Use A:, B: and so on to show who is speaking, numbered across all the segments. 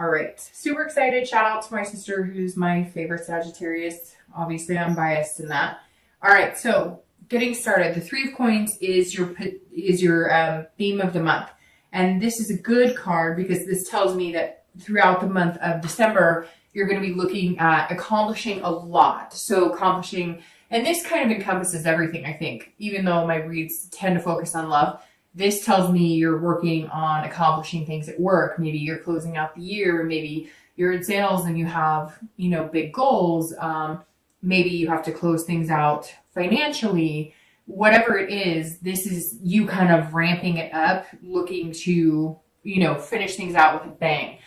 A: All right. Super excited. Shout out to my sister, who's my favorite Sagittarius. Obviously, I'm biased in that. All right. So getting started. The Three of Coins is your theme of the month. And this is a good card because this tells me that throughout the month of December, you're going to be looking at accomplishing a lot. So accomplishing, and this kind of encompasses everything, I think, even though my reads tend to focus on love. This tells me you're working on accomplishing things at work. Maybe you're closing out the year. Maybe you're in sales and you have, big goals. Maybe you have to close things out financially. Whatever it is, this is you kind of ramping it up, looking to, finish things out with a bang.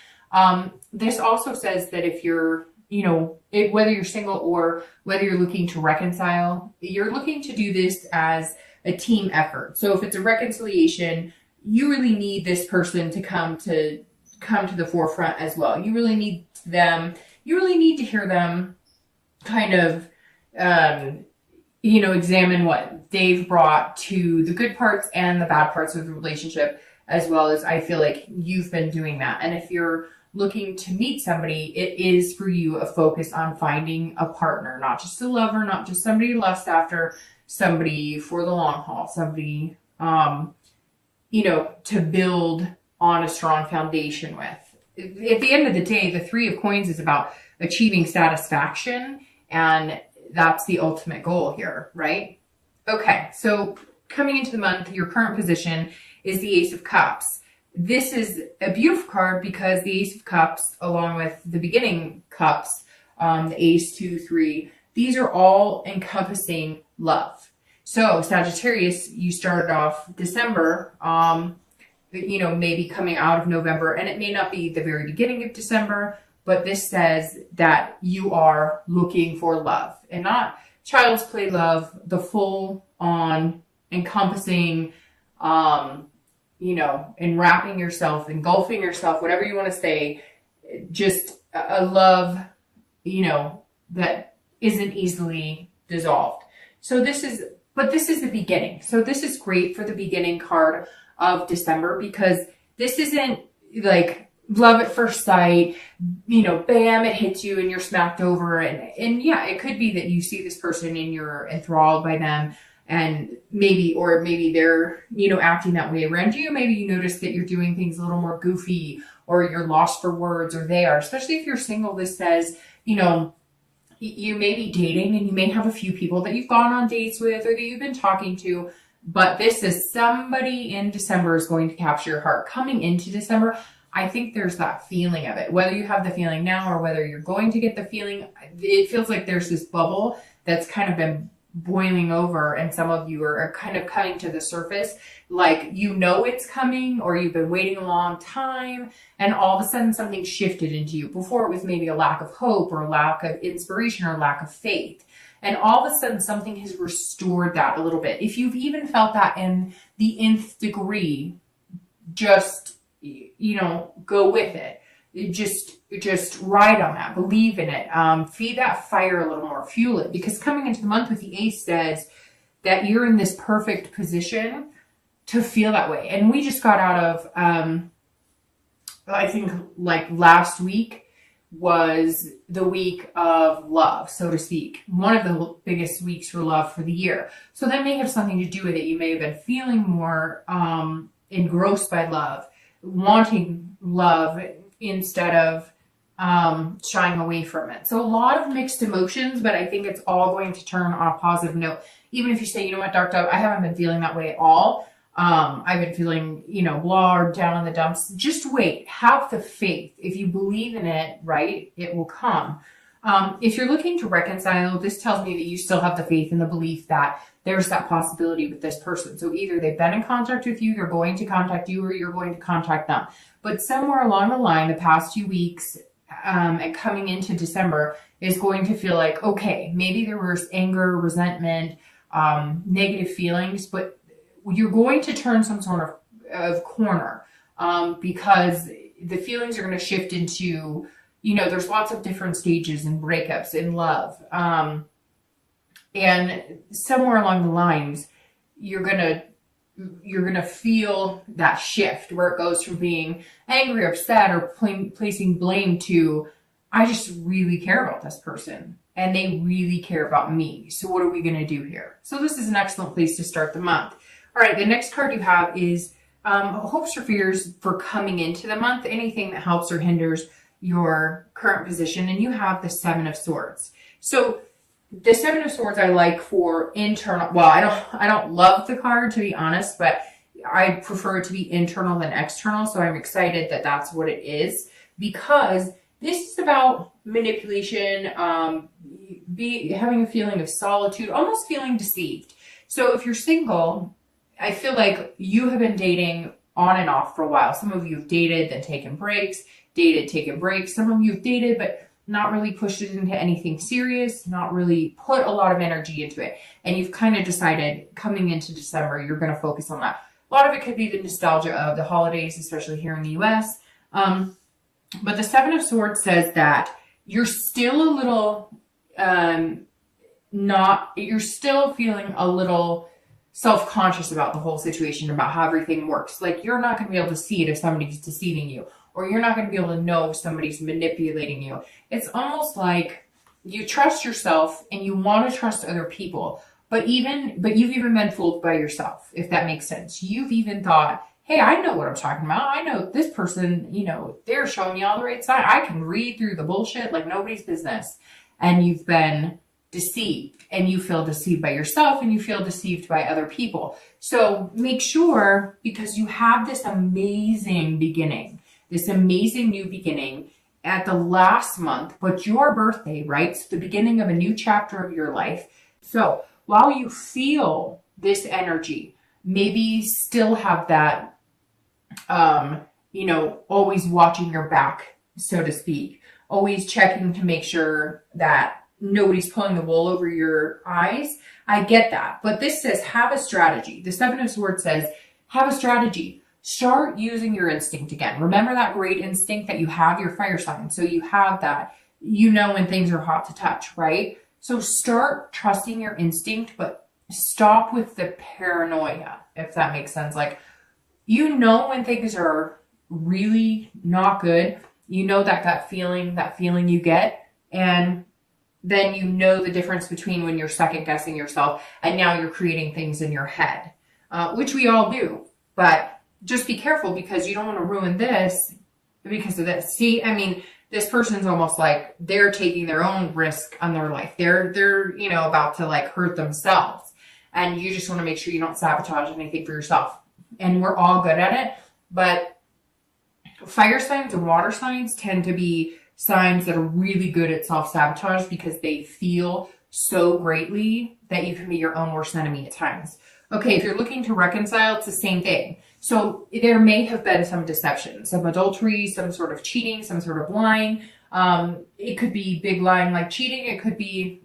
A: This also says that if you're, whether you're single or whether you're looking to reconcile, you're looking to do this as a team effort. So if it's a reconciliation, you really need this person to come to the forefront as well. You really need to hear them kind of, examine what they've brought to the good parts and the bad parts of the relationship, as well as I feel like you've been doing that. And if you're looking to meet somebody, it is for you a focus on finding a partner, not just a lover, not just somebody to lust after, somebody for the long haul, somebody, to build on a strong foundation with. At the end of the day, the Three of Coins is about achieving satisfaction, and that's the ultimate goal here, right? Okay, so coming into the month, your current position is the Ace of Cups. This is a beautiful card because the Ace of Cups, along with the beginning cups, the Ace, 2, 3, these are all encompassing love. So Sagittarius, you started off December, maybe coming out of November, and it may not be the very beginning of December, but this says that you are looking for love and not child's play love, the full on encompassing, enwrapping yourself, engulfing yourself, whatever you want to say, just a love, that isn't easily dissolved. So this is the beginning. So this is great for the beginning card of December because this isn't like love at first sight, bam, it hits you and you're smacked over. And yeah, it could be that you see this person and you're enthralled by them, and maybe they're, acting that way around you. Maybe you notice that you're doing things a little more goofy, or you're lost for words, or they are. Especially if you're single, this says, you may be dating and you may have a few people that you've gone on dates with or that you've been talking to, but this is somebody in December is going to capture your heart. Coming into December, I think there's that feeling of it. Whether you have the feeling now or whether you're going to get the feeling, it feels like there's this bubble that's kind of been boiling over, and some of you are kind of coming to the surface, like it's coming, or you've been waiting a long time, and all of a sudden something shifted into you. Before, it was maybe a lack of hope or a lack of inspiration or lack of faith, and all of a sudden something has restored that a little bit. If you've even felt that in the nth degree, just go with it. Just ride on that, believe in it, feed that fire a little more, fuel it, because coming into the month with the Ace says that you're in this perfect position to feel that way. And we just got out of, I think like last week was the week of love, so to speak, one of the biggest weeks for love for the year. So that may have something to do with it. You may have been feeling more engrossed by love, wanting love instead of shying away from it. So a lot of mixed emotions, but I think it's all going to turn on a positive note. Even if you say, Dark Dove, I haven't been feeling that way at all. I've been feeling, blah, or down in the dumps. Just wait. Have the faith. If you believe in it, right, it will come. If you're looking to reconcile, this tells me that you still have the faith and the belief that there's that possibility with this person. So either they've been in contact with you, they're going to contact you, or you're going to contact them. But somewhere along the line, the past few weeks, and coming into December is going to feel like, okay, maybe there was anger, resentment, negative feelings, but you're going to turn some sort of corner, because the feelings are going to shift into, there's lots of different stages and breakups in love. And somewhere along the lines, you're going to you're going to feel that shift where it goes from being angry, upset, or placing blame to, I just really care about this person and they really care about me. So what are we going to do here? So this is an excellent place to start the month. All right, the next card you have is hopes or fears for coming into the month, anything that helps or hinders your current position. And you have the Seven of Swords. So the Seven of Swords I like for internal. Well, I don't love the card, to be honest, but I prefer it to be internal than external. So I'm excited that that's what it is, because this is about manipulation, having a feeling of solitude, almost feeling deceived. So if you're single, I feel like you have been dating on and off for a while. Some of you have dated, then taken breaks, dated, taken breaks. Some of you have dated, but not really pushed it into anything serious, not really put a lot of energy into it. And you've kind of decided coming into December, you're going to focus on that. A lot of it could be the nostalgia of the holidays, especially here in the US. But the Seven of Swords says that you're still a little, you're still feeling a little self-conscious about the whole situation, about how everything works. Like, you're not going to be able to see it if somebody's deceiving you, or you're not going to be able to know if somebody's manipulating you. It's almost like you trust yourself and you want to trust other people, but you've even been fooled by yourself, if that makes sense. You've even thought, hey, I know what I'm talking about. I know this person, they're showing me all the right side. I can read through the bullshit like nobody's business. And you've been deceived, and you feel deceived by yourself, and you feel deceived by other people. So make sure, because you have this amazing beginning, this amazing new beginning at the last month, but your birthday, right? So the beginning of a new chapter of your life. So while you feel this energy, maybe still have that, always watching your back, so to speak, always checking to make sure that nobody's pulling the wool over your eyes. I get that. But this says, have a strategy. The Seven of Swords says, have a strategy. Start using your instinct again. Remember that great instinct that you have, your fire sign. So you have that, when things are hot to touch, right? So start trusting your instinct, but stop with the paranoia, if that makes sense. Like, when things are really not good, that feeling you get, and then the difference between when you're second guessing yourself and now you're creating things in your head, which we all do. But just be careful, because you don't want to ruin this because of this. See, this person's almost like they're taking their own risk on their life. They're about to hurt themselves, and you just want to make sure you don't sabotage anything for yourself. And we're all good at it, but fire signs and water signs tend to be signs that are really good at self-sabotage, because they feel so greatly that you can be your own worst enemy at times. Okay, if you're looking to reconcile, it's the same thing. So there may have been some deception, some adultery, some sort of cheating, some sort of lying. It could be big lying like cheating. It could be,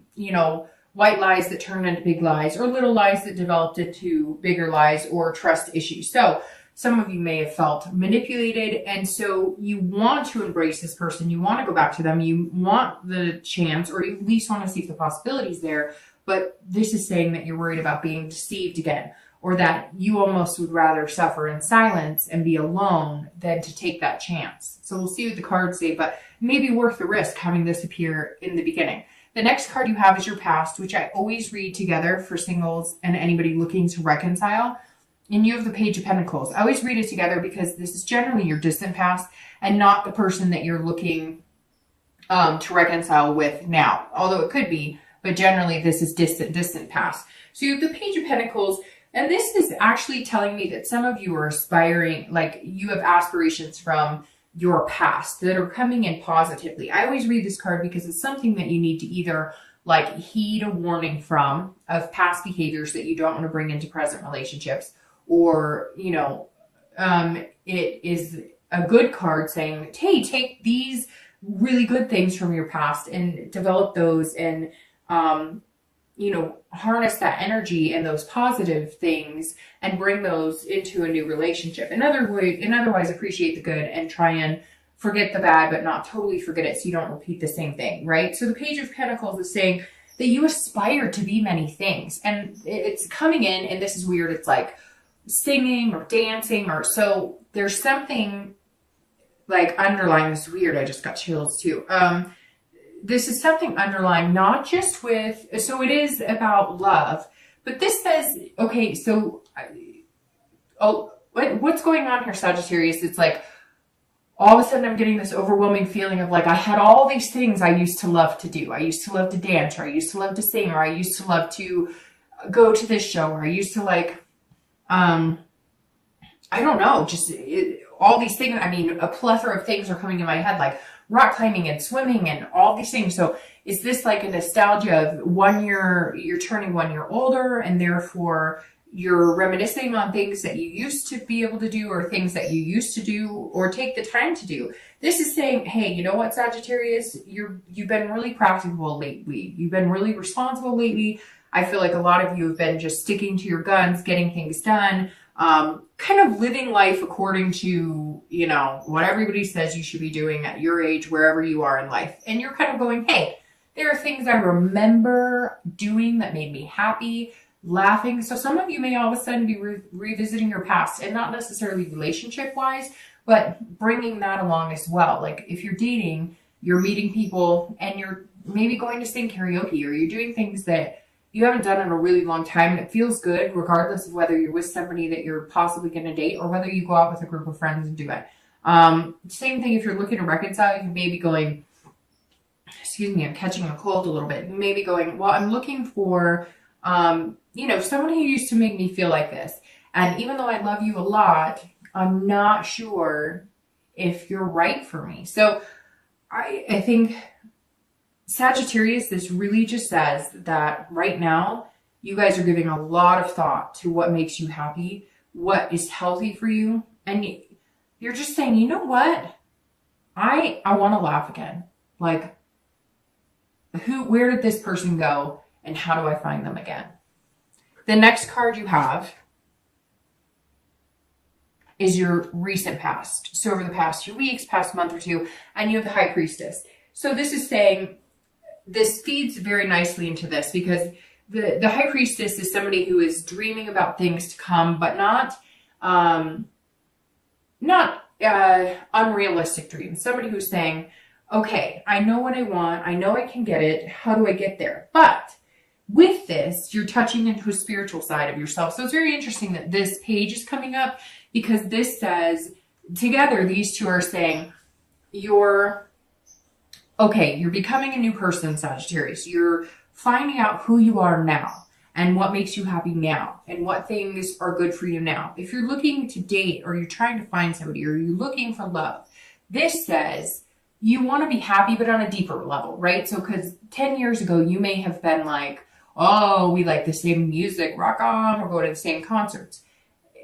A: white lies that turned into big lies, or little lies that developed into bigger lies, or trust issues. So some of you may have felt manipulated, and so you want to embrace this person. You want to go back to them. You want the chance, or at least want to see if the possibility's there. But this is saying that you're worried about being deceived again, or that you almost would rather suffer in silence and be alone than to take that chance. So we'll see what the cards say, but maybe worth the risk having this appear in the beginning. The next card you have is your past, which I always read together for singles and anybody looking to reconcile. And you have the Page of Pentacles. I always read it together because this is generally your distant past and not the person that you're looking to reconcile with now. Although it could be, but generally this is distant past. So you have the Page of Pentacles, and this is actually telling me that some of you are aspiring, like you have aspirations from your past that are coming in positively. I always read this card because it's something that you need to either heed a warning from, of past behaviors that you don't want to bring into present relationships, or, it is a good card saying, hey, take these really good things from your past and develop those, and, harness that energy and those positive things and bring those into a new relationship. Otherwise appreciate the good and try and forget the bad, but not totally forget it so you don't repeat the same thing, right? So the Page of Pentacles is saying that you aspire to be many things, and it's coming in, and this is weird. It's like singing or dancing, or so there's something like underlying. This is weird. I just got chills too. This is something underlying, not just with, so it is about love, but this says, okay, so, what's going on here, Sagittarius? It's like, all of a sudden I'm getting this overwhelming feeling of like, I had all these things I used to love to do. I used to love to dance, or I used to love to sing, or I used to love to go to this show, or I used to like, I don't know, just all these things. I mean, a plethora of things are coming in my head, like rock climbing and swimming and all these things. So is this like a nostalgia of 1 year, you're turning 1 year older, and therefore you're reminiscing on things that you used to be able to do, or things that you used to do or take the time to do? This is saying, hey, you know what, Sagittarius, you've been really practical lately. You've been really responsible lately. I feel like a lot of you have been just sticking to your guns, getting things done, kind of living life according to, you know, what everybody says you should be doing at your age, wherever you are in life. And you're kind of going, hey, there are things I remember doing that made me happy, laughing. So some of you may all of a sudden be revisiting your past, and not necessarily relationship wise, but bringing that along as well. Like if you're dating, you're meeting people and you're maybe going to sing karaoke, or you're doing things that you haven't done in a really long time, and it feels good regardless of whether you're with somebody that you're possibly going to date, or whether you go out with a group of friends and do it. Same thing if you're looking to reconcile. You may be going, excuse me, I'm catching a cold a little bit. You may be going, well, I'm looking for, you know, someone who used to make me feel like this. And even though I love you a lot, I'm not sure if you're right for me. So I think Sagittarius, this really just says that right now, you guys are giving a lot of thought to what makes you happy, what is healthy for you. And you're just saying, you know what? I want to laugh again. Like, where did this person go, and how do I find them again? The next card you have is your recent past. So over the past 2 weeks, past month or two, and you have the High Priestess. So this is saying, this feeds very nicely into this, because the High Priestess is somebody who is dreaming about things to come, but not unrealistic dreams. Somebody who's saying, okay, I know what I want. I know I can get it. How do I get there? But with this, you're touching into a spiritual side of yourself. So it's very interesting that this page is coming up, because this says, together, these two are saying, you're becoming a new person, Sagittarius. You're finding out who you are now, and what makes you happy now, and what things are good for you now. If you're looking to date, or you're trying to find somebody, or you're looking for love, this says you want to be happy, but on a deeper level, right? So because 10 years ago, you may have been like, oh, we like the same music, rock on, or go to the same concerts.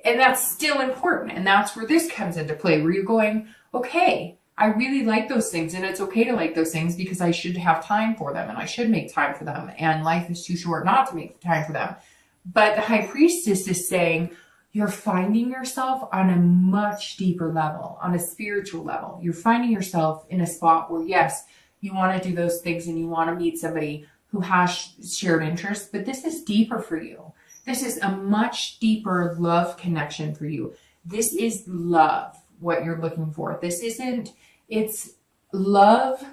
A: And that's still important. And that's where this comes into play, where you're going, okay, I really like those things, and it's okay to like those things, because I should have time for them, and I should make time for them, and life is too short not to make time for them. But the High Priestess is saying you're finding yourself on a much deeper level, on a spiritual level. You're finding yourself in a spot where, yes, you want to do those things, and you want to meet somebody who has shared interests, but this is deeper for you. This is a much deeper love connection for you. This is love, what you're looking for. This isn't, it's love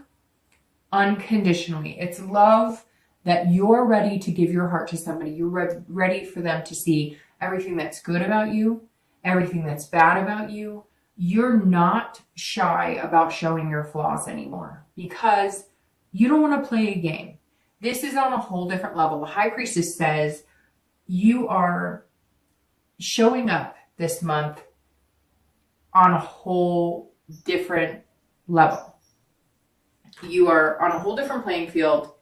A: unconditionally. It's love that you're ready to give your heart to somebody. You're ready for them to see everything that's good about you, everything that's bad about you. You're not shy about showing your flaws anymore, because you don't want to play a game. This is on a whole different level. The High Priestess says you are showing up this month on a whole different level. You are on a whole different playing field,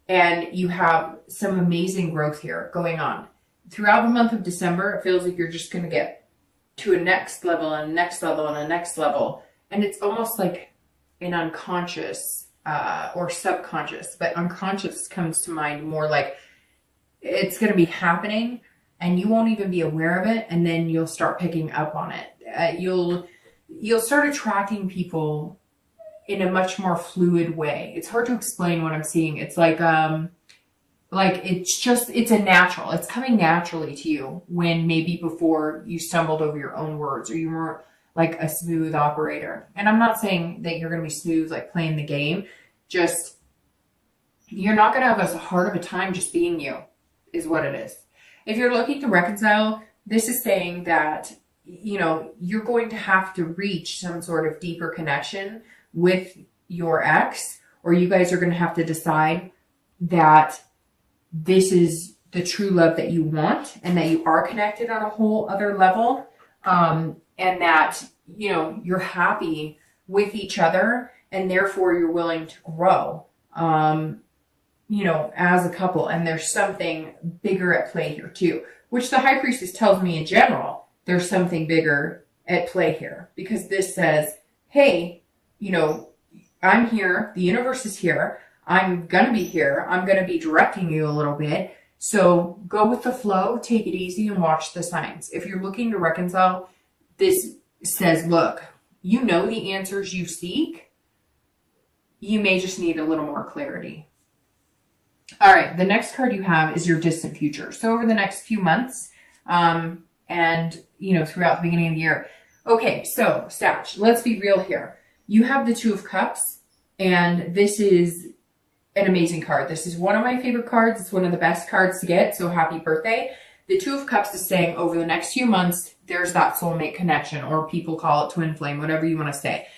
A: and you have some amazing growth here going on. Throughout the month of December, it feels like you're just going to get to a next level, and a next level, and a next level. And it's almost like an unconscious or subconscious, but unconscious comes to mind more like it's going to be happening, and you won't even be aware of it, and then you'll start picking up on it. You'll start attracting people in a much more fluid way. It's hard to explain what I'm seeing. It's like Like, it's a natural, it's coming naturally to you when maybe before you stumbled over your own words or you weren't like a smooth operator. And I'm not saying that you're going to be smooth, like playing the game. Just, you're not going to have as hard of a time just being you, is what it is. If you're looking to reconcile, this is saying that, you know, you're going to have to reach some sort of deeper connection with your ex, or you guys are going to have to decide that this is the true love that you want and that you are connected on a whole other level. And that, you know, you're happy with each other and therefore you're willing to grow, you know, as a couple. And there's something bigger at play here too, which the High Priestess tells me in general, there's something bigger at play here, because this says, hey, you know, I'm here. The universe is here. I'm going to be here. I'm going to be directing you a little bit. So go with the flow, take it easy, and watch the signs. If you're looking to reconcile, this says, look, you know the answers you seek. You may just need a little more clarity. All right, the next card you have is your distant future. So over the next few months, and, you know, throughout the beginning of the year. Okay, so Sag, let's be real here. You have the Two of Cups, and this is an amazing card. This is one of my favorite cards. It's one of the best cards to get, so happy birthday. The Two of Cups is saying over the next few months, there's that soulmate connection, or people call it twin flame, whatever you want to say.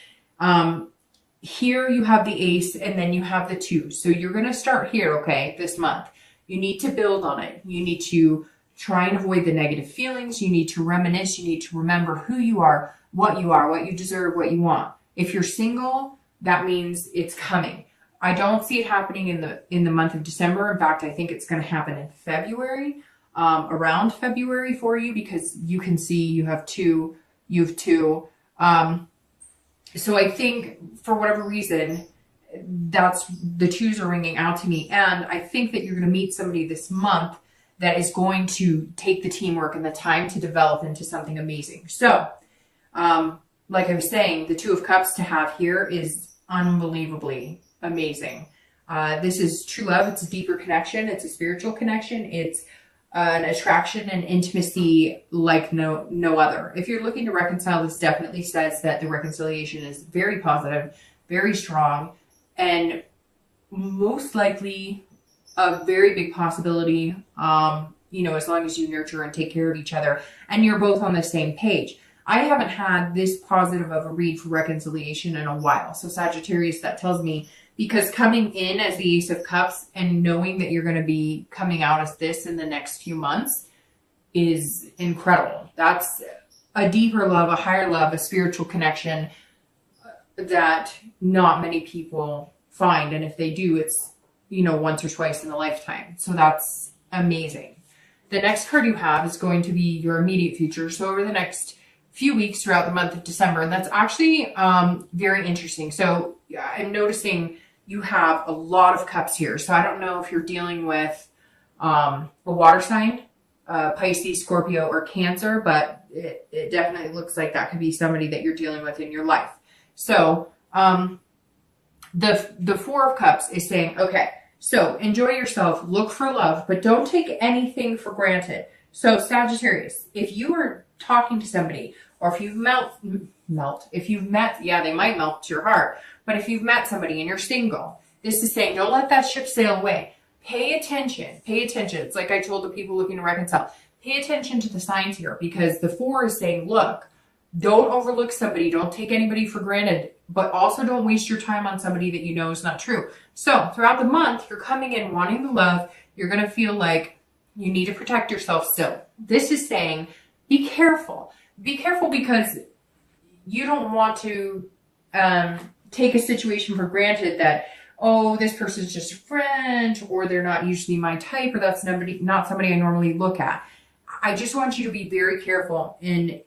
A: Here you have the Ace, and then you have the Two. So you're going to start here, okay, this month. You need to build on it. You need to try and avoid the negative feelings. You need to reminisce. You need to remember who you are, what you deserve, what you want. If you're single, that means it's coming. I don't see it happening in the month of December. In fact, I think it's going to happen in February, around February for you, because you can see you have two. So I think for whatever reason, that's the twos are ringing out to me. And I think that you're going to meet somebody this month that is going to take the teamwork and the time to develop into something amazing. So, like I was saying, the Two of Cups to have here is unbelievably amazing. This is true love. It's a deeper connection. It's a spiritual connection. It's an attraction and intimacy like no other. If you're looking to reconcile, this definitely says that the reconciliation is very positive, very strong, and most likely a very big possibility, you know, as long as you nurture and take care of each other and you're both on the same page. I haven't had this positive of a read for reconciliation in a while. So Sagittarius, that tells me, because coming in as the Ace of Cups and knowing that you're going to be coming out as this in the next few months is incredible. That's a deeper love, a higher love, a spiritual connection that not many people find. And if they do, it's, you know, once or twice in a lifetime. So that's amazing. The next card you have is going to be your immediate future. So over the next few weeks throughout the month of December, and that's actually very interesting. So I'm noticing you have a lot of cups here. So I don't know if you're dealing with a water sign, Pisces, Scorpio, or Cancer, but it definitely looks like that could be somebody that you're dealing with in your life. So the Four of Cups is saying, okay, so enjoy yourself, look for love, but don't take anything for granted. So Sagittarius, if you are talking to somebody, or if you've met, yeah, they might melt to your heart, but if you've met somebody and you're single, this is saying, don't let that ship sail away. Pay attention. It's like I told the people looking to reconcile, pay attention to the signs here, because the Four is saying, look, don't overlook somebody. Don't take anybody for granted, but also don't waste your time on somebody that you know is not true. So throughout the month, you're coming in wanting the love. You're going to feel like you need to protect yourself still. This is saying, be careful. Be careful, because you don't want to take a situation for granted that, oh, this person's just a friend, or they're not usually my type, or that's not somebody I normally look at. I just want you to be very careful and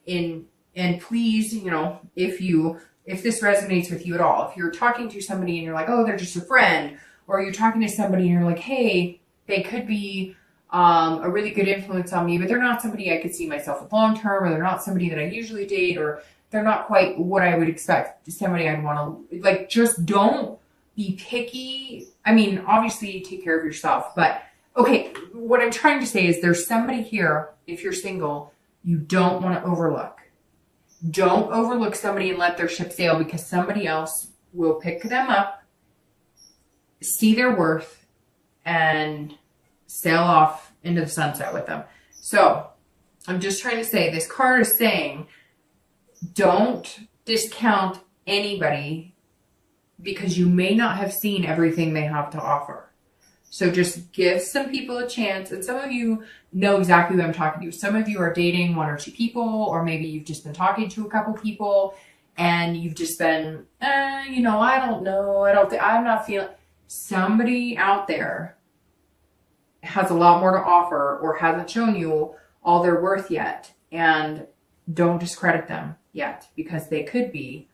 A: please, you know, if this resonates with you at all, if you're talking to somebody and you're like, oh, they're just a friend, or you're talking to somebody and you're like, hey, they could be a really good influence on me, but they're not somebody I could see myself with long term, or they're not somebody that I usually date, or they're not quite what I would expect, somebody I'd want to, like, just don't be picky. I mean, obviously take care of yourself, but Okay, what I'm trying to say is there's somebody here, if you're single, you don't want to overlook. Don't overlook somebody and let their ship sail, because somebody else will pick them up, see their worth, and sail off into the sunset with them. So I'm just trying to say, this card is saying, don't discount anybody because you may not have seen everything they have to offer. So just give some people a chance. And some of you know exactly who I'm talking to. Some of you are dating one or two people, or maybe you've just been talking to a couple people and you've just been, I don't know. I'm not feeling. Somebody out there has a lot more to offer or hasn't shown you all their worth yet. And don't discredit them yet, because they could be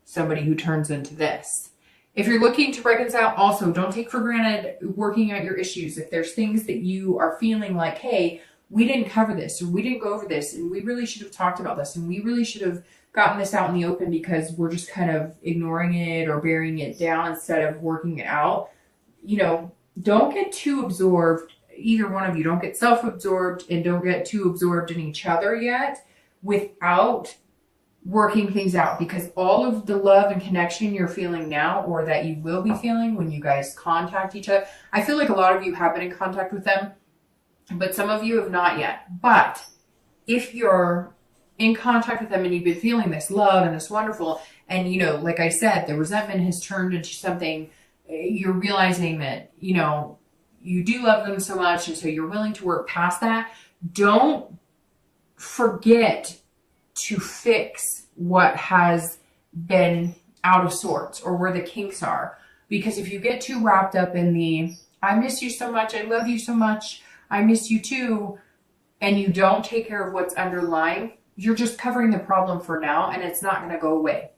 A: somebody who turns into this. If you're looking to reconcile, also don't take for granted working out your issues. If there's things that you are feeling like, hey, we didn't cover this, or we didn't go over this, and we really should have talked about this, and we really should have gotten this out in the open, because we're just kind of ignoring it or burying it down instead of working it out. Don't get too absorbed. Either one of you, don't get self-absorbed and don't get too absorbed in each other yet without working things out, because all of the love and connection you're feeling now, or that you will be feeling when you guys contact each other, I feel like a lot of you have been in contact with them, but some of you have not yet. But if you're in contact with them and you've been feeling this love and this wonderful, and like I said, the resentment has turned into something, you're realizing that you do love them so much, and so you're willing to work past that. Don't forget to fix what has been out of sorts, or where the kinks are. Because if you get too wrapped up in the, I miss you so much, I love you so much, I miss you too, and you don't take care of what's underlying, you're just covering the problem for now, and it's not going to go away.